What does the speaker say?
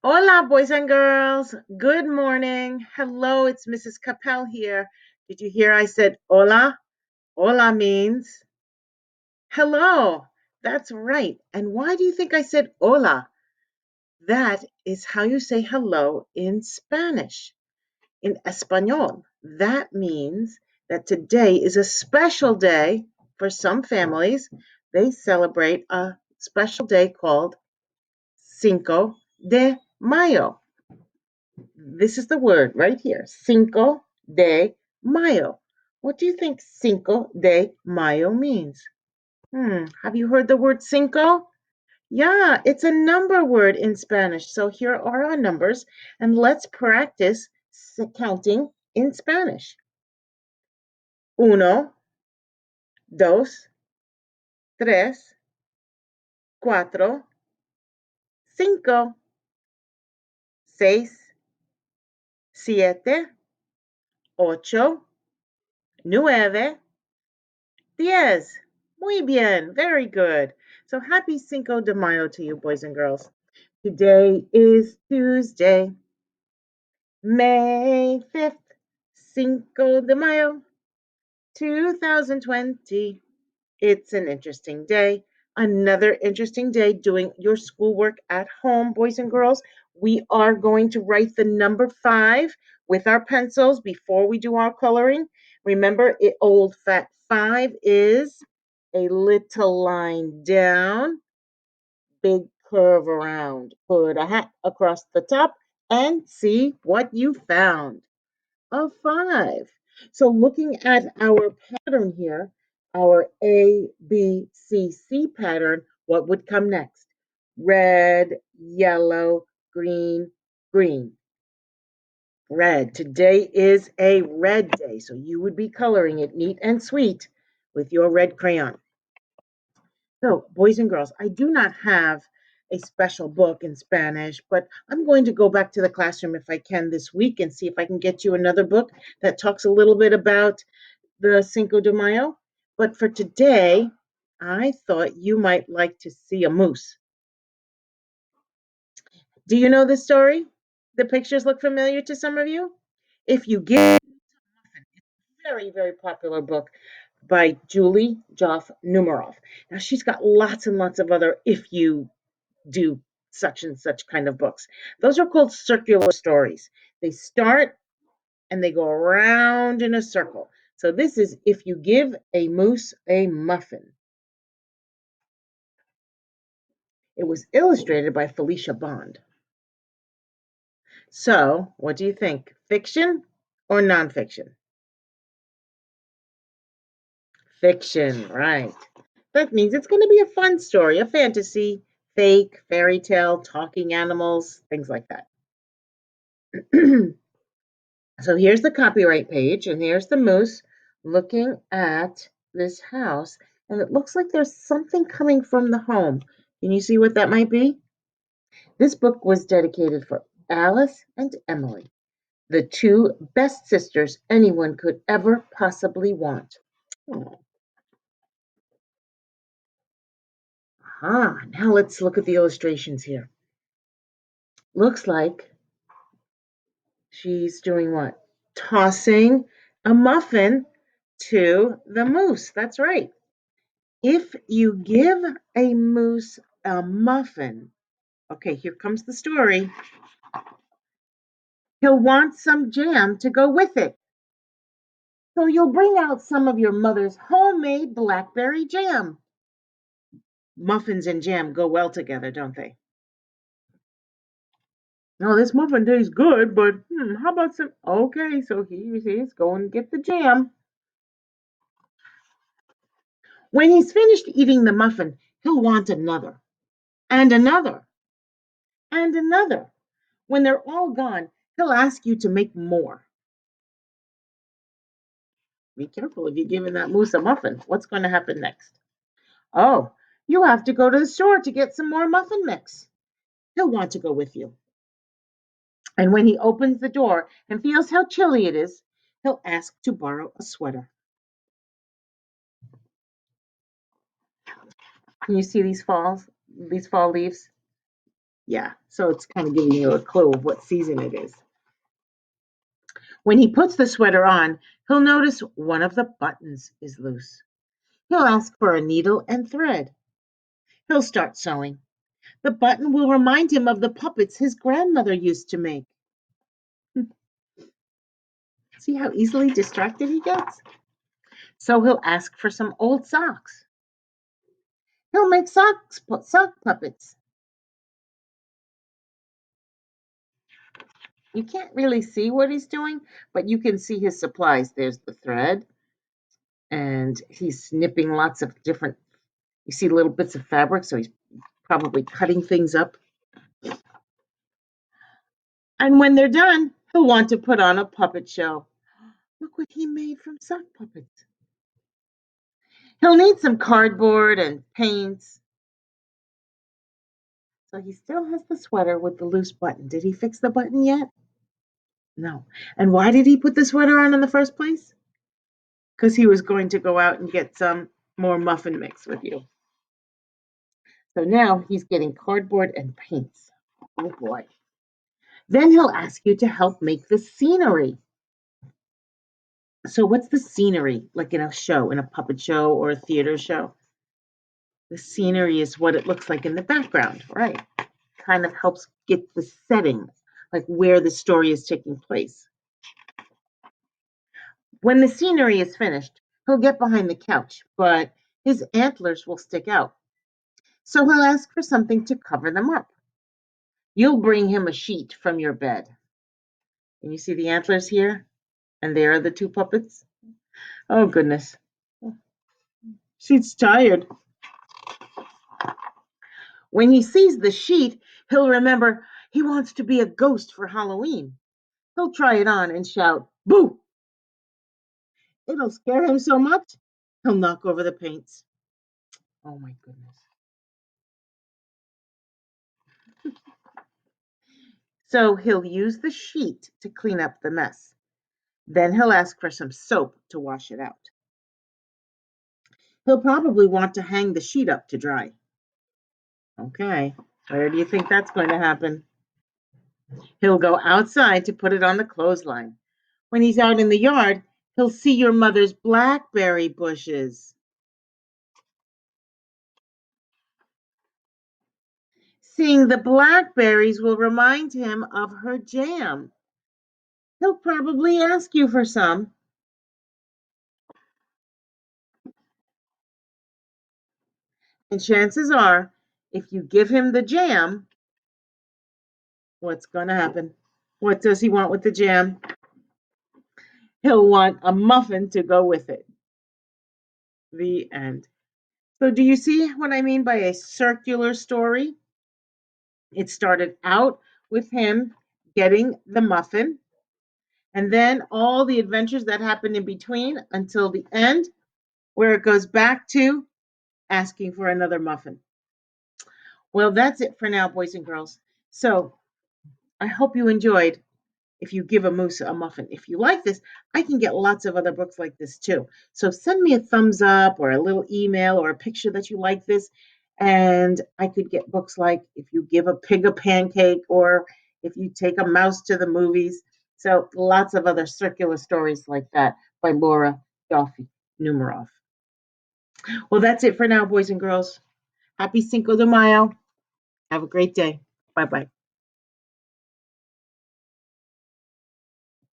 Hola, boys and girls. Good morning. Hello, it's Mrs. Kappel here. Did you hear I said hola? Hola means hello. That's right. And why do you think I said hola? That is how you say hello in Spanish, in Espanol. That means that today is a special day for some families. They celebrate a special day called Cinco de Mayo. This is the word right here, Cinco de Mayo. What do you think Cinco de Mayo means? Have you heard the word cinco? Yeah, it's a number word in Spanish. So here are our numbers, and let's practice counting in Spanish. Uno, dos, tres, cuatro, cinco, seis, siete, ocho, nueve, 10. Muy bien. Very good. So happy Cinco de Mayo to you, boys and girls. Today is Tuesday, May 5th, Cinco de Mayo, 2020. It's an interesting day. Another interesting day doing your schoolwork at home, boys and girls. We are going to write the number 5 with our pencils before we do our coloring. Remember, old fat 5 is a little line down, big curve around. Put a hat across the top and see what you found. A 5. So looking at our pattern here, our ABCC pattern, what would come next? Red, yellow, green, green. Red. Today is a red day, so you would be coloring it neat and sweet with your red crayon. So, boys and girls, I do not have a special book in Spanish, but I'm going to go back to the classroom if I can this week and see if I can get you another book that talks a little bit about the Cinco de Mayo. But for today, I thought you might like to see a moose. Do you know this story? The pictures look familiar to some of you? If you give very, very popular book by Julie Joff Numeroff. Now she's got lots and lots of other if you do such and such kind of books. Those are called circular stories. They start and they go around in a circle. So this is If You Give a Moose a Muffin. It was illustrated by Felicia Bond. So, what do you think? Fiction or nonfiction? Fiction, right. That means it's going to be a fun story, a fantasy, fake, fairy tale, talking animals, things like that. So here's the copyright page, and here's the moose looking at this house, and it looks like there's something coming from the home. Can you see what that might be? This book was dedicated for Alice and Emily, the two best sisters anyone could ever possibly want. Now let's look at the illustrations here. Looks like she's doing what? Tossing a muffin to the moose. That's right. If you give a moose a muffin, okay, here comes the story. He'll want some jam to go with it. So you'll bring out some of your mother's homemade blackberry jam. Muffins and jam go well together, don't they? No, this muffin tastes good, but how about some? Okay, so he's going to get the jam. When he's finished eating the muffin, he'll want another, and another, and another. When they're all gone, he'll ask you to make more. Be careful if you're giving that moose a muffin. What's going to happen next? Oh, you have to go to the store to get some more muffin mix. He'll want to go with you. And when he opens the door and feels how chilly it is, he'll ask to borrow a sweater. Can you see these fall leaves? Yeah, so it's kind of giving you a clue of what season it is. When he puts the sweater on, he'll notice one of the buttons is loose. He'll ask for a needle and thread. He'll start sewing. The button will remind him of the puppets his grandmother used to make. See how easily distracted he gets? So he'll ask for some old socks. He'll make sock puppets. You can't really see what he's doing, but you can see his supplies. There's the thread, and he's snipping lots of different, you see little bits of fabric, so he's probably cutting things up. And when they're done, he'll want to put on a puppet show. Look what he made from sock puppets. He'll need some cardboard and paints. So he still has the sweater with the loose button. Did he fix the button yet? No. And why did he put the sweater on in the first place? Because he was going to go out and get some more muffin mix with you. So now he's getting cardboard and paints. Oh boy. Then he'll ask you to help make the scenery. So, what's the scenery like in a show, in a puppet show or a theater show? The scenery is what it looks like in the background, right? Kind of helps get the setting, like where the story is taking place. When the scenery is finished, he'll get behind the couch, but his antlers will stick out. So he'll ask for something to cover them up. You'll bring him a sheet from your bed. And you see the antlers here? And there are the two puppets. Oh, goodness. She's tired. When he sees the sheet, he'll remember he wants to be a ghost for Halloween. He'll try it on and shout, "Boo!" It'll scare him so much, he'll knock over the paints. Oh, my goodness. So he'll use the sheet to clean up the mess. Then he'll ask for some soap to wash it out. He'll probably want to hang the sheet up to dry. Okay, where do you think that's going to happen? He'll go outside to put it on the clothesline. When he's out in the yard, he'll see your mother's blackberry bushes. Seeing the blackberries will remind him of her jam. He'll probably ask you for some. And chances are, if you give him the jam, what's going to happen? What does he want with the jam? He'll want a muffin to go with it. The end. So, do you see what I mean by a circular story? It started out with him getting the muffin, and then all the adventures that happened in between until the end, where it goes back to asking for another muffin. Well, that's it for now, boys and girls. So, I hope you enjoyed If You Give a Moose a Muffin. If you like this, I can get lots of other books like this too. So send me a thumbs up or a little email or a picture that you like this. And I could get books like If You Give a Pig a Pancake or If You Take a Mouse to the Movies. So lots of other circular stories like that by Laura Duffy Numeroff. Well, that's it for now, boys and girls. Happy Cinco de Mayo. Have a great day. Bye bye.